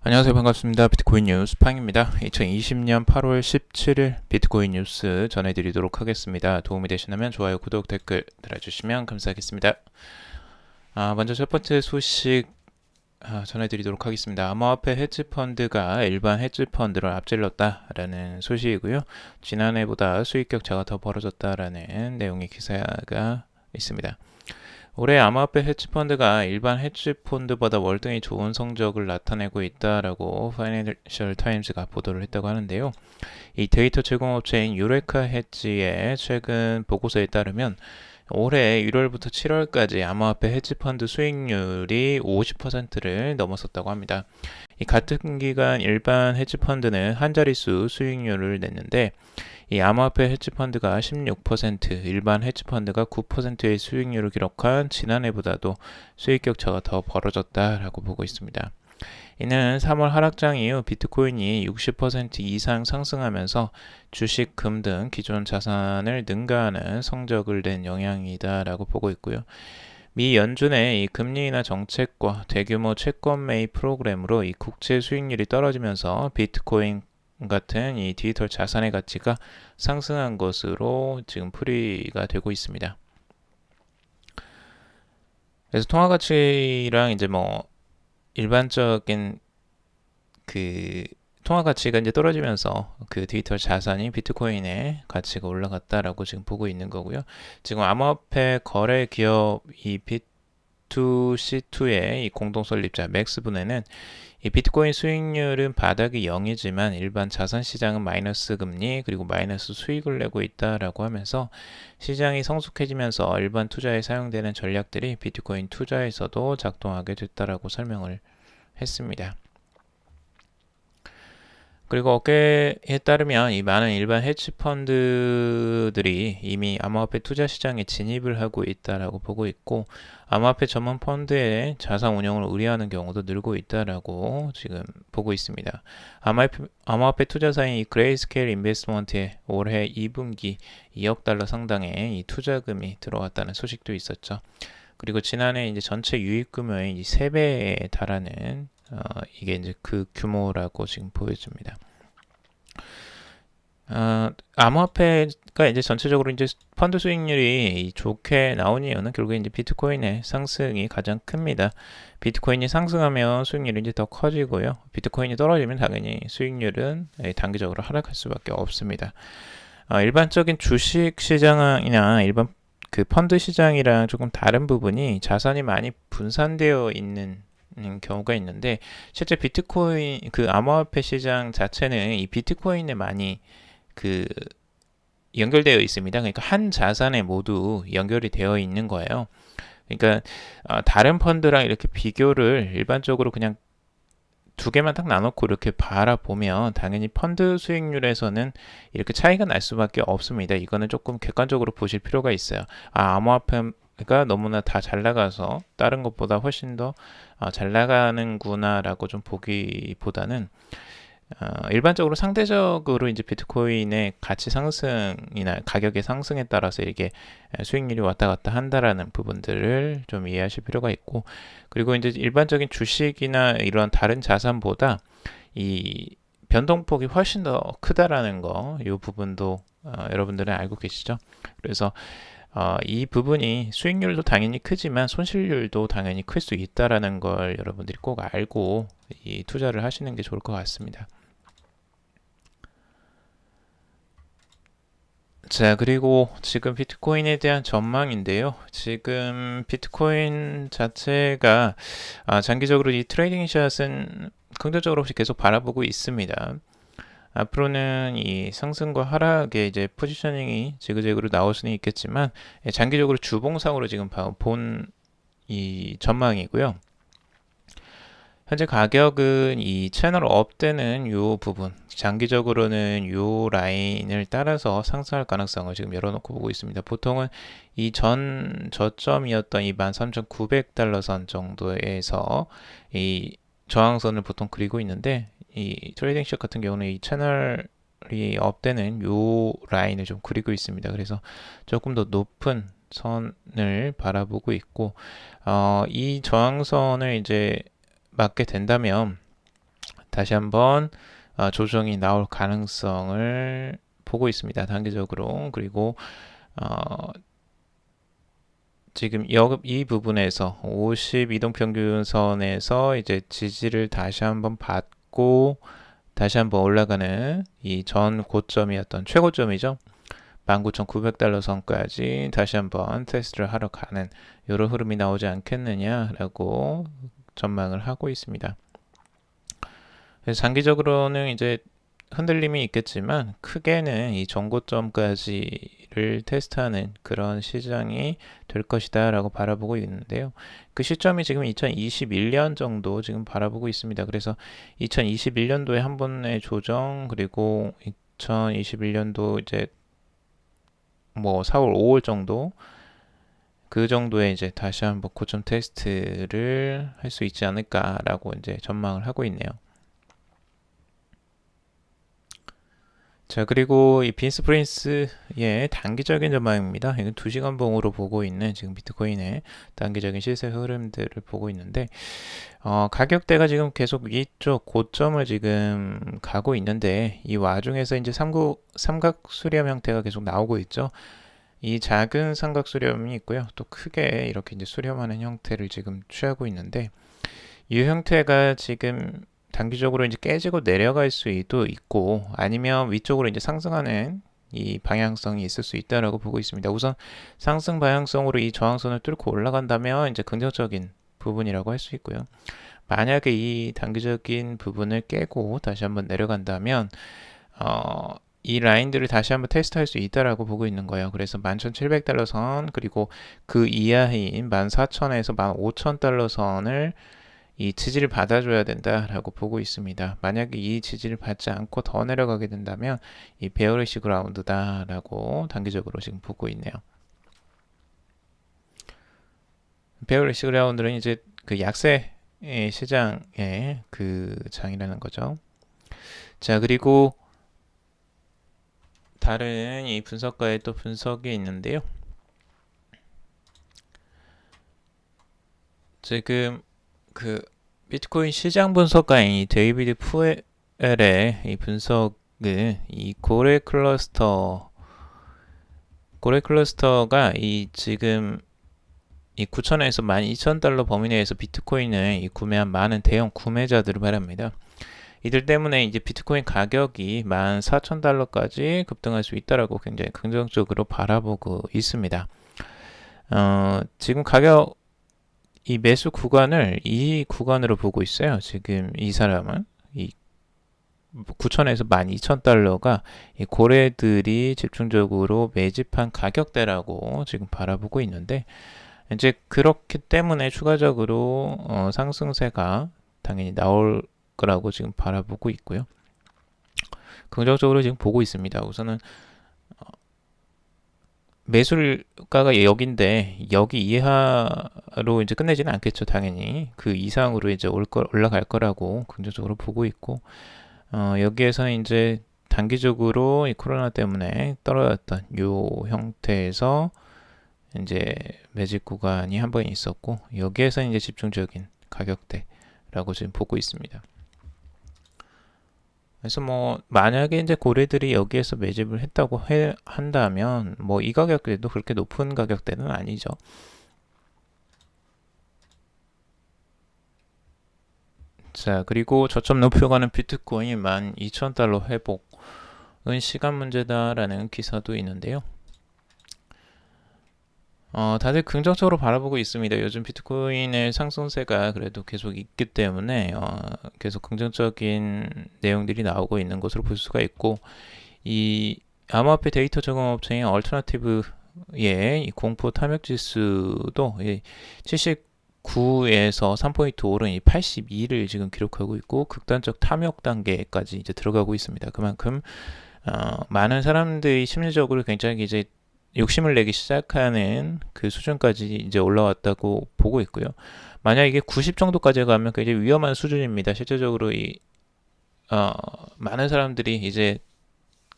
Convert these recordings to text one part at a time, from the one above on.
안녕하세요. 반갑습니다. 비트코인 뉴스 팡입니다. 2020년 8월 17일 비트코인 뉴스 전해드리도록 하겠습니다. 도움이 되시다면 좋아요, 구독, 댓글 달아주시면 감사하겠습니다. 먼저 첫 번째 소식 전해드리도록 하겠습니다. 암호화폐 헤지펀드가 일반 헤지펀드를 앞질렀다라는 소식이고요. 지난해보다 수익 격차가 더 벌어졌다라는 내용의 기사가 있습니다. 올해 암호화폐 헤지펀드가 일반 헤지펀드보다 월등히 좋은 성적을 나타내고 있다라고 파이낸셜 타임즈가 보도를 했다고 하는데요. 이 데이터 제공업체인 유레카 헤지의 최근 보고서에 따르면 올해 1월부터 7월까지 암호화폐 헤지펀드 수익률이 50%를 넘었었다고 합니다. 이 같은 기간 일반 헤지펀드는 한 자릿수 수익률을 냈는데 이 암호화폐 헤지펀드가 16%, 일반 헤지펀드가 9%의 수익률을 기록한 지난해보다도 수익 격차가 더 벌어졌다라고 보고 있습니다. 이는 3월 하락장 이후 비트코인이 60% 이상 상승하면서 주식, 금 등 기존 자산을 능가하는 성적을 낸 영향이다라고 보고 있고요. 미 연준의 이 금리 인하 정책과 대규모 채권 매입 프로그램으로 이 국채 수익률이 떨어지면서 비트코인 같은 이 디지털 자산의 가치가 상승한 것으로 지금 풀이가 되고 있습니다. 그래서 통화 가치랑 이제 일반적인 그 통화 가치가 이제 떨어지면서 그 디지털 자산이 비트코인의 가치가 올라갔다라고 지금 보고 있는 거고요. 지금 암호화폐 거래 기업 이 B2C2의 이 공동 설립자 맥스분해는 이 비트코인 수익률은 바닥이 0이지만 일반 자산 시장은 마이너스 금리 그리고 마이너스 수익을 내고 있다라고 하면서 시장이 성숙해지면서 일반 투자에 사용되는 전략들이 비트코인 투자에서도 작동하게 됐다라고 설명을 했습니다. 그리고 업계에 따르면 이 많은 일반 헤지 펀드들이 이미 암호화폐 투자 시장에 진입을 하고 있다라고 보고 있고 암호화폐 전문 펀드의 자산 운영을 의뢰하는 경우도 늘고 있다라고 지금 보고 있습니다. 암호화폐 투자사인 이 그레이스케일 인베스트먼트에 올해 2분기 2억 달러 상당의 이 투자금이 들어왔다는 소식도 있었죠. 그리고 지난해 이제 전체 유입 규모의 3배에 달하는 이게 이제 그 규모라고 지금 보여집니다. 암호화폐가 이제 전체적으로 이제 펀드 수익률이 좋게 나온 이유는 결국에 이제 비트코인의 상승이 가장 큽니다. 비트코인이 상승하면 수익률이 이제 더 커지고요. 비트코인이 떨어지면 당연히 수익률은 단기적으로 하락할 수밖에 없습니다. 일반적인 주식 시장이나 일반 그 펀드 시장이랑 조금 다른 부분이 자산이 많이 분산되어 있는 경우가 있는데 실제 비트코인 그 암호화폐 시장 자체는 이 비트코인에 많이 그 연결되어 있습니다. 그러니까 한 자산에 모두 연결이 되어 있는 거예요. 그러니까 다른 펀드랑 이렇게 비교를 일반적으로 그냥 두 개만 딱 나눠놓고 이렇게 바라보면 당연히 펀드 수익률에서는 이렇게 차이가 날 수밖에 없습니다. 이거는 조금 객관적으로 보실 필요가 있어요. 암호화폐가 너무나 다 잘 나가서 다른 것보다 훨씬 더 잘 나가는구나라고 좀 보기보다는 일반적으로 상대적으로 이제 비트코인의 가치 상승이나 가격의 상승에 따라서 이렇게 수익률이 왔다 갔다 한다라는 부분들을 좀 이해하실 필요가 있고, 그리고 이제 일반적인 주식이나 이런 다른 자산보다 이 변동폭이 훨씬 더 크다라는 거, 이 부분도 여러분들은 알고 계시죠? 그래서 이 부분이 수익률도 당연히 크지만 손실률도 당연히 클 수 있다라는 걸 여러분들이 꼭 알고 이 투자를 하시는 게 좋을 것 같습니다. 자, 그리고 지금 비트코인에 대한 전망인데요. 지금 비트코인 자체가 장기적으로 이 트레이딩 샷은 긍정적으로 계속 바라보고 있습니다. 앞으로는 이 상승과 하락의 이제 포지셔닝이 지그재그로 나올 수는 있겠지만 장기적으로 주봉상으로 지금 본 이 전망이고요. 현재 가격은 이 채널 업 되는 요 부분, 장기적으로는 요 라인을 따라서 상승할 가능성을 지금 열어놓고 보고 있습니다. 보통은 이 전 저점이었던 이 13,900달러 선 정도에서 이 저항선을 보통 그리고 있는데, 이 트레이딩 샷 같은 경우는 이 채널이 업되는 요 라인을 좀 그리고 있습니다. 그래서 조금 더 높은 선을 바라보고 있고, 이 저항선을 이제 맞게 된다면 다시 한번 조정이 나올 가능성을 보고 있습니다. 단기적으로. 그리고 지금 이 부분에서 50 이동평균선에서 이제 지지를 다시 한번 받고 다시 한번 올라가는 이 전 고점이었던 최고점이죠. 19,900달러 선까지 다시 한번 테스트를 하러 가는 이런 흐름이 나오지 않겠느냐라고 전망을 하고 있습니다. 그래서 장기적으로는 이제 흔들림이 있겠지만 크게는 이 전고점까지를 테스트하는 그런 시장이 될 것이다 라고 바라보고 있는데요. 그 시점이 지금 2021년 정도 지금 바라보고 있습니다. 그래서 2021년도에 한 번의 조정, 그리고 2021년도 이제 뭐 4월 5월 정도 그 정도에 이제 다시 한번 고점 테스트를 할 수 있지 않을까라고 이제 전망을 하고 있네요. 자, 그리고 이 빈스 프린스의 단기적인 전망입니다. 이건 2시간 봉으로 보고 있는 지금 비트코인의 단기적인 시세 흐름들을 보고 있는데, 가격대가 지금 계속 위쪽 고점을 지금 가고 있는데, 이 와중에서 이제 삼각 수렴 형태가 계속 나오고 있죠. 이 작은 삼각 수렴이 있고요. 또 크게 이렇게 이제 수렴하는 형태를 지금 취하고 있는데, 이 형태가 지금 단기적으로 이제 깨지고 내려갈 수도 있고 아니면 위쪽으로 이제 상승하는 이 방향성이 있을 수 있다라고 보고 있습니다. 우선 상승 방향성으로 이 저항선을 뚫고 올라간다면 이제 긍정적인 부분이라고 할 수 있고요. 만약에 이 단기적인 부분을 깨고 다시 한번 내려간다면 이 라인들을 다시 한번 테스트할 수 있다라고 보고 있는 거예요. 그래서 11,700달러 선 그리고 그 이하인 14,000에서 15,000달러 선을 이 지지를 받아줘야 된다라고 보고 있습니다. 만약에 이 지지를 받지 않고 더 내려가게 된다면 이 베어리시 그라운드다라고 단기적으로 지금 보고 있네요. 베어리시 그라운드는 이제 그 약세 시장의 그 장이라는 거죠. 자, 그리고 다른 이 분석가의 또 분석이 있는데요. 지금 그 비트코인 시장 분석가인 이 데이비드 푸엘의 이 분석은 이 고래 클러스터가 이 지금 이 9,000에서 12,000달러 범위 내에서 비트코인을 이 구매한 많은 대형 구매자들을 말합니다. 이들 때문에 이제 비트코인 가격이 14,000달러까지 급등할 수 있다라고 굉장히 긍정적으로 바라보고 있습니다. 지금 가격 이 매수 구간을 이 구간으로 보고 있어요. 지금 이 사람은 이 9,000에서 12,000달러가 이 고래들이 집중적으로 매집한 가격대라고 지금 바라보고 있는데 이제 그렇기 때문에 추가적으로 상승세가 당연히 나올 거라고 지금 바라보고 있고요. 긍정적으로 지금 보고 있습니다. 우선은 매수가가 여기인데 여기 이하로 이제 끝내지는 않겠죠. 당연히 그 이상으로 이제 올라갈 거라고 긍정적으로 보고 있고 여기에서는 이제 단기적으로 이 코로나 때문에 떨어졌던 요 형태에서 이제 매집 구간이 한 번 있었고 여기에서 이제 집중적인 가격대라고 지금 보고 있습니다. 그래서 뭐 만약에 이제 고래들이 여기에서 매집을 했다고 한다면 뭐 이 가격대도 그렇게 높은 가격대는 아니죠. 자, 그리고 저점 높여가는 비트코인 12,000달러 회복은 시간 문제다라는 기사도 있는데요. 다들 긍정적으로 바라보고 있습니다. 요즘 비트코인의 상승세가 그래도 계속 있기 때문에 계속 긍정적인 내용들이 나오고 있는 것으로 볼 수가 있고 이 암호화폐 데이터 저금 업체인 얼터너티브의 공포 탐욕 지수도 79에서 3포인트 오른 82를 지금 기록하고 있고 극단적 탐욕 단계까지 이제 들어가고 있습니다. 그만큼 많은 사람들이 심리적으로 굉장히 이제 욕심을 내기 시작하는 그 수준까지 이제 올라왔다고 보고 있고요. 만약 이게 90 정도까지 가면 굉장히 위험한 수준입니다. 실제적으로 많은 사람들이 이제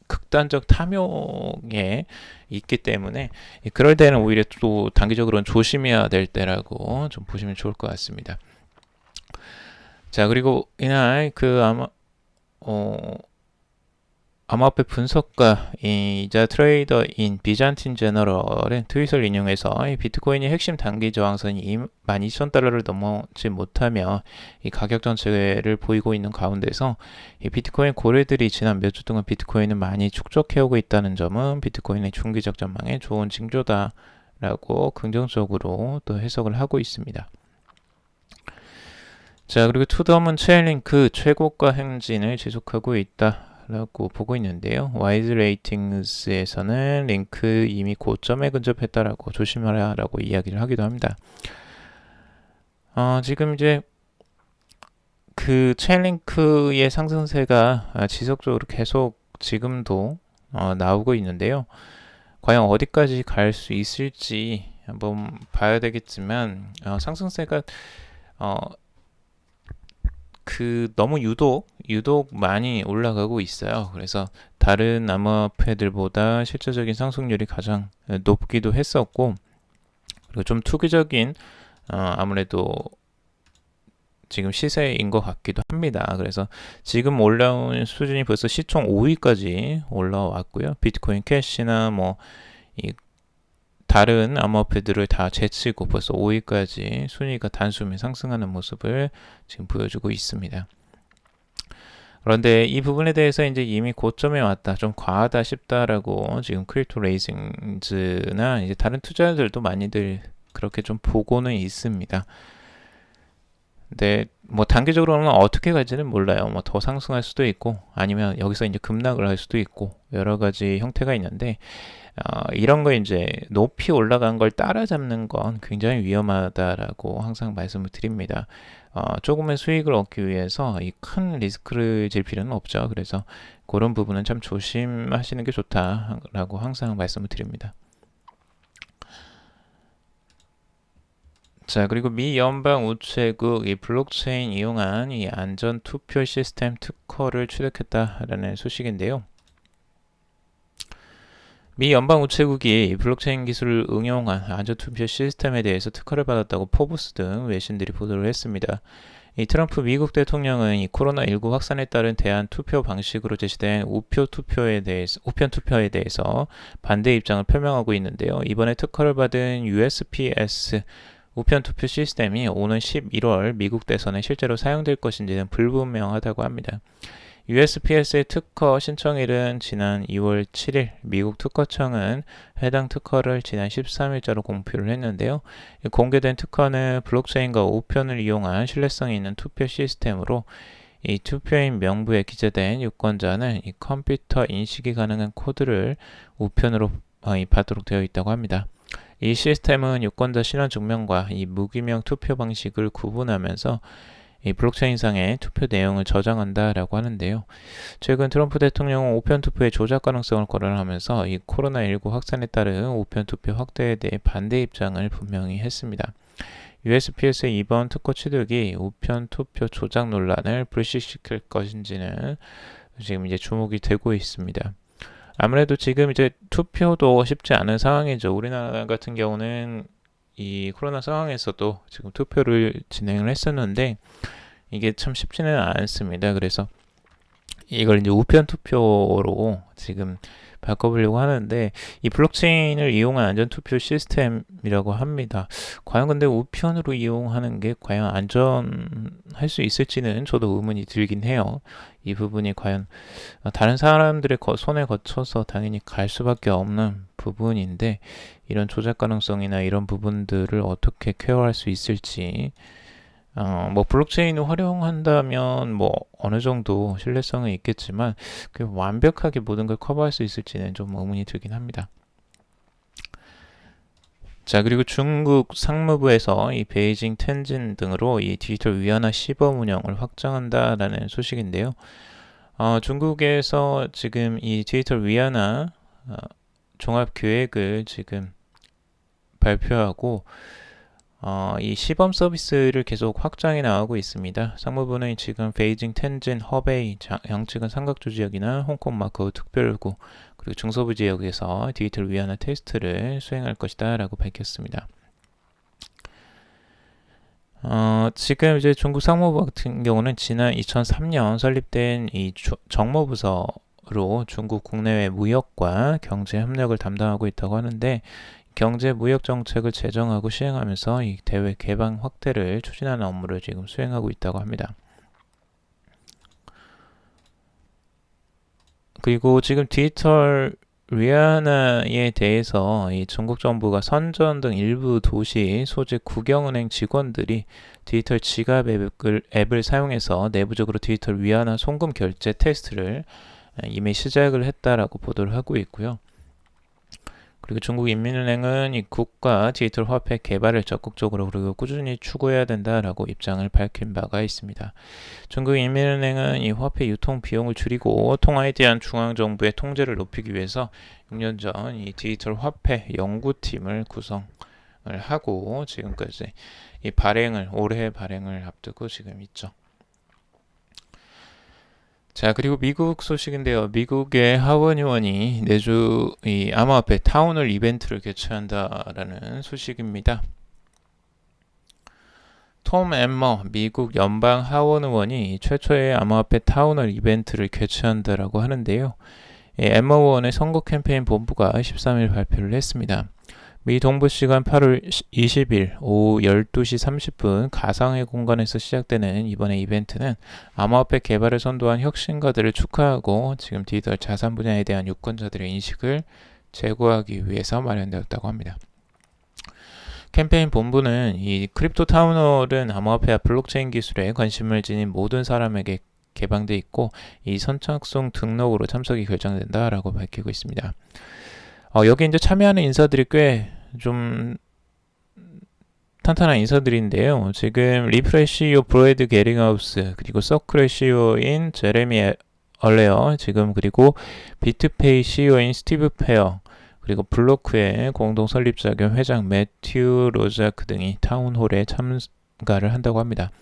극단적 탐욕에 있기 때문에 그럴 때는 오히려 또 단기적으로는 조심해야 될 때라고 좀 보시면 좋을 것 같습니다. 자, 그리고 이날 암호화폐 분석가이자 트레이더인 비잔틴 제너럴의 트윗을 인용해서 이 비트코인이 핵심 단기 저항선이 12,000달러를 넘어지 못하며 이 가격 전체를 보이고 있는 가운데서 이 비트코인 고래들이 지난 몇 주 동안 비트코인을 많이 축적해오고 있다는 점은 비트코인의 중기적 전망에 좋은 징조다라고 긍정적으로 또 해석을 하고 있습니다. 자, 그리고 투더문 체인링크 최고가 행진을 지속하고 있다 라고 보고 있는데요. 와이즈 레이팅스에서는 링크 이미 고점에 근접했다라고 조심하라 라고 이야기를 하기도 합니다. 지금 이제 그 체인링크의 상승세가 지속적으로 계속 지금도 나오고 있는데요. 과연 어디까지 갈 수 있을지 한번 봐야 되겠지만 상승세가 너무 유독 많이 올라가고 있어요. 그래서 다른 암호화폐들보다 실질적인 상승률이 가장 높기도 했었고, 그리고 좀 투기적인 아무래도 지금 시세인 것 같기도 합니다. 그래서 지금 올라온 수준이 벌써 시총 5위까지 올라왔고요. 비트코인 캐시나 이 다른 암호화폐들을 다 제치고 벌써 5위까지 순위가 단숨에 상승하는 모습을 지금 보여주고 있습니다. 그런데 이 부분에 대해서 이제 이미 고점에 왔다, 좀 과하다 싶다라고 지금 크립토 레이징즈나 이제 다른 투자자들도 많이들 그렇게 좀 보고는 있습니다. 근데 단기적으로는 어떻게 갈지는 몰라요. 더 상승할 수도 있고 아니면 여기서 이제 급락을 할 수도 있고 여러 가지 형태가 있는데 이런 거 이제 높이 올라간 걸 따라잡는 건 굉장히 위험하다라고 항상 말씀을 드립니다. 조금의 수익을 얻기 위해서 이 큰 리스크를 질 필요는 없죠. 그래서 그런 부분은 참 조심하시는 게 좋다라고 항상 말씀을 드립니다. 자, 그리고 미 연방 우체국 이 블록체인 이용한 이 안전 투표 시스템 특허를 취득했다라는 소식인데요. 미 연방 우체국이 블록체인 기술을 응용한 안전 투표 시스템에 대해서 특허를 받았다고 포브스 등 외신들이 보도를 했습니다. 이 트럼프 미국 대통령은 이 코로나19 확산에 따른 대안 투표 방식으로 제시된 우편 투표에 대해서 반대 입장을 표명하고 있는데요. 이번에 특허를 받은 USPS 우편 투표 시스템이 오는 11월 미국 대선에 실제로 사용될 것인지는 불분명하다고 합니다. USPS의 특허 신청일은 지난 2월 7일, 미국 특허청은 해당 특허를 지난 13일자로 공표를 했는데요. 공개된 특허는 블록체인과 우편을 이용한 신뢰성이 있는 투표 시스템으로 이 투표인 명부에 기재된 유권자는 이 컴퓨터 인식이 가능한 코드를 우편으로 받도록 되어 있다고 합니다. 이 시스템은 유권자 신원 증명과 이 무기명 투표 방식을 구분하면서 이 블록체인상의 투표 내용을 저장한다라고 하는데요. 최근 트럼프 대통령은 우편 투표의 조작 가능성을 거론하면서 이 코로나19 확산에 따른 우편 투표 확대에 대해 반대 입장을 분명히 했습니다. USPS의 이번 특허 취득이 우편 투표 조작 논란을 불식시킬 것인지는 지금 이제 주목이 되고 있습니다. 아무래도 지금 이제 투표도 쉽지 않은 상황이죠. 우리나라 같은 경우는 이 코로나 상황에서도 지금 투표를 진행을 했었는데 이게 참 쉽지는 않습니다. 그래서 이걸 이제 우편 투표로 지금 바꿔보려고 하는데 이 블록체인을 이용한 안전 투표 시스템이라고 합니다. 과연 근데 우편으로 이용하는 게 과연 안전할 수 있을지는 저도 의문이 들긴 해요. 이 부분이 과연 다른 사람들의 손에 거쳐서 당연히 갈 수밖에 없는 부분인데 이런 조작 가능성이나 이런 부분들을 어떻게 케어할 수 있을지 블록체인을 활용한다면 어느 정도 신뢰성은 있겠지만 완벽하게 모든 걸 커버할 수 있을지는 좀 의문이 들긴 합니다. 자, 그리고 중국 상무부에서 이 베이징, 텐진 등으로 이 디지털 위안화 시범 운영을 확장한다라는 소식인데요. 중국에서 지금 이 디지털 위안화 종합 계획을 지금 발표하고 이 시범 서비스를 계속 확장해 나가고 있습니다. 상무부는 지금 베이징, 텐진, 허베이, 양측은 삼각주 지역이나 홍콩, 마카오 특별구 그리고 중서부 지역에서 디지털 위안화 테스트를 수행할 것이다 라고 밝혔습니다. 지금 이제 중국 상무부 같은 경우는 지난 2003년 설립된 이 정무부서로 중국 국내외 무역과 경제 협력을 담당하고 있다고 하는데, 경제 무역 정책을 제정하고 시행하면서 이 대외 개방 확대를 추진하는 업무를 지금 수행하고 있다고 합니다. 그리고 지금 디지털 위안화에 대해서 이 중국 정부가 선전 등 일부 도시 소재 국영은행 직원들이 디지털 지갑 앱을 사용해서 내부적으로 디지털 위안화 송금 결제 테스트를 이미 시작을 했다라고 보도를 하고 있고요. 그리고 중국인민은행은 이 국가 디지털 화폐 개발을 적극적으로 그리고 꾸준히 추구해야 된다라고 입장을 밝힌 바가 있습니다. 중국인민은행은 이 화폐 유통 비용을 줄이고 통화에 대한 중앙정부의 통제를 높이기 위해서 6년 전 이 디지털 화폐 연구팀을 구성을 하고 지금까지 이 올해 발행을 앞두고 지금 있죠. 자, 그리고 미국 소식인데요. 미국의 하원 의원이 내주 이 암호화폐 타운홀 이벤트를 개최한다라는 소식입니다. 톰 엠머 미국 연방 하원 의원이 최초의 암호화폐 타운홀 이벤트를 개최한다라고 하는데요. 엠머 의원의 선거 캠페인 본부가 13일 발표를 했습니다. 미 동부시간 8월 20일 오후 12시 30분 가상의 공간에서 시작되는 이번의 이벤트는 암호화폐 개발을 선도한 혁신가들을 축하하고 지금 디지털 자산 분야에 대한 유권자들의 인식을 제고하기 위해서 마련되었다고 합니다. 캠페인 본부는 이 크립토 타운홀은 암호화폐와 블록체인 기술에 관심을 지닌 모든 사람에게 개방돼 있고 이 선착순 등록으로 참석이 결정된다라고 밝히고 있습니다. 여기 이제 참여하는 인사들이 꽤 좀 탄탄한 인사들인데요. 지금 리플의 CEO 브래드 게링하우스, 그리고 서클의 CEO인 제레미 얼레어, 지금 그리고 비트페이 CEO인 스티브 페어, 그리고 블로크의 공동 설립자 겸 회장 매튜 로자크 등이 타운홀에 참가를 한다고 합니다.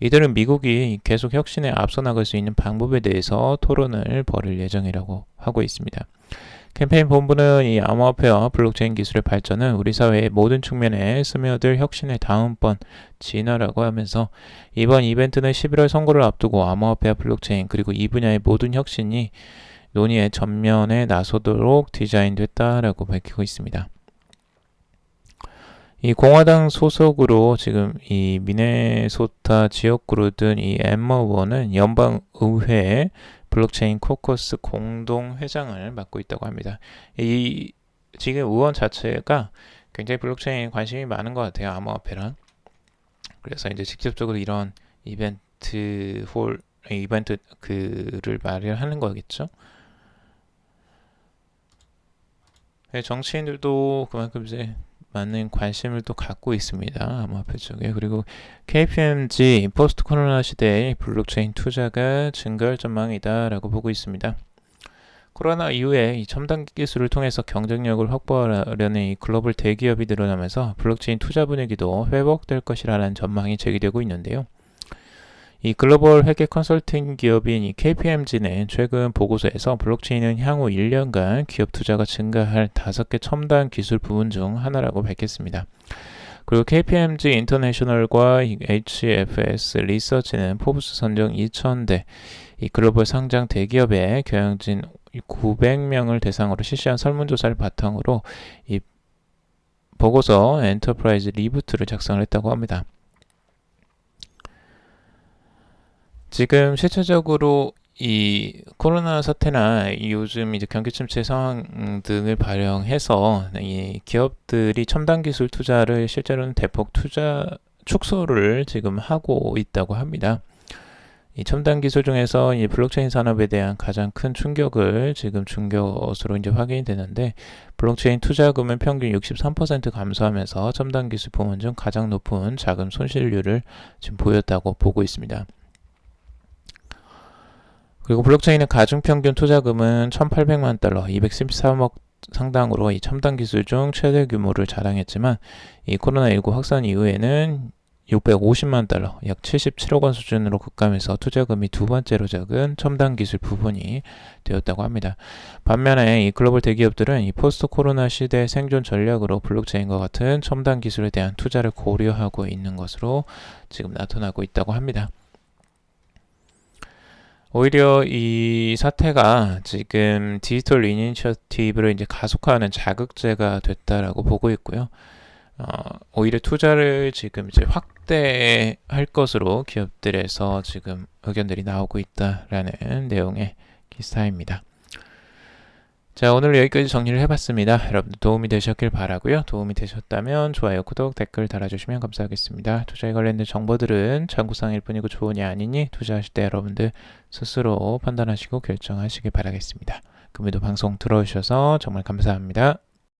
이들은 미국이 계속 혁신에 앞서 나갈 수 있는 방법에 대해서 토론을 벌일 예정이라고 하고 있습니다. 캠페인 본부는 이 암호화폐와 블록체인 기술의 발전은 우리 사회의 모든 측면에 스며들 혁신의 다음번 진화라고 하면서 이번 이벤트는 11월 선거를 앞두고 암호화폐와 블록체인 그리고 이 분야의 모든 혁신이 논의의 전면에 나서도록 디자인됐다라고 밝히고 있습니다. 이 공화당 소속으로 지금 이 미네소타 지역구로 든 이 엠머 의원은 연방의회 블록체인 코커스 공동 회장을 맡고 있다고 합니다. 이 지금 의원 자체가 굉장히 블록체인 관심이 많은 것 같아요. 암호화폐랑. 그래서 이제 직접적으로 이런 이벤트 그를 마련하는 거겠죠. 정치인들도 그만큼 이제 많은 관심을 또 갖고 있습니다. 암호화폐 쪽에. 그리고 KPMG 포스트 코로나 시대에 블록체인 투자가 증가할 전망이다라고 보고 있습니다. 코로나 이후에 이 첨단 기술을 통해서 경쟁력을 확보하려는 이 글로벌 대기업이 늘어나면서 블록체인 투자 분위기도 회복될 것이라는 전망이 제기되고 있는데요. 이 글로벌 회계 컨설팅 기업인 이 KPMG는 최근 보고서에서 블록체인은 향후 1년간 기업 투자가 증가할 5개 첨단 기술 부분 중 하나라고 밝혔습니다. 그리고 KPMG 인터내셔널과 HFS 리서치는 포브스 선정 2,000대 이 글로벌 상장 대기업의 경영진 900명을 대상으로 실시한 설문조사를 바탕으로 이 보고서 엔터프라이즈 리부트를 작성을 했다고 합니다. 지금 실질적으로 이 코로나 사태나 요즘 이제 경기 침체 상황 등을 발영해서 이 기업들이 첨단 기술 투자를 실제로는 대폭 축소를 지금 하고 있다고 합니다. 이 첨단 기술 중에서 이 블록체인 산업에 대한 가장 큰 충격을 지금 준 것으로 이제 확인이 되는데, 블록체인 투자금은 평균 63% 감소하면서 첨단 기술 부문 중 가장 높은 자금 손실률을 지금 보였다고 보고 있습니다. 그리고 블록체인의 가중평균 투자금은 1,800만 달러, 213억 상당으로 이 첨단 기술 중 최대 규모를 자랑했지만 이 코로나19 확산 이후에는 650만 달러, 약 77억 원 수준으로 급감해서 투자금이 두 번째로 적은 첨단 기술 부분이 되었다고 합니다. 반면에 이 글로벌 대기업들은 이 포스트 코로나 시대 생존 전략으로 블록체인과 같은 첨단 기술에 대한 투자를 고려하고 있는 것으로 지금 나타나고 있다고 합니다. 오히려 이 사태가 지금 디지털 이니셔티브를 이제 가속화하는 자극제가 됐다라고 보고 있고요. 오히려 투자를 지금 이제 확대할 것으로 기업들에서 지금 의견들이 나오고 있다라는 내용의 기사입니다. 자, 오늘 여기까지 정리를 해봤습니다. 여러분들 도움이 되셨길 바라고요. 도움이 되셨다면 좋아요, 구독, 댓글 달아주시면 감사하겠습니다. 투자에 관련된 정보들은 참고사항일 뿐이고 조언이 아니니 투자하실 때 여러분들 스스로 판단하시고 결정하시길 바라겠습니다. 금요일도 방송 들어주셔서 정말 감사합니다.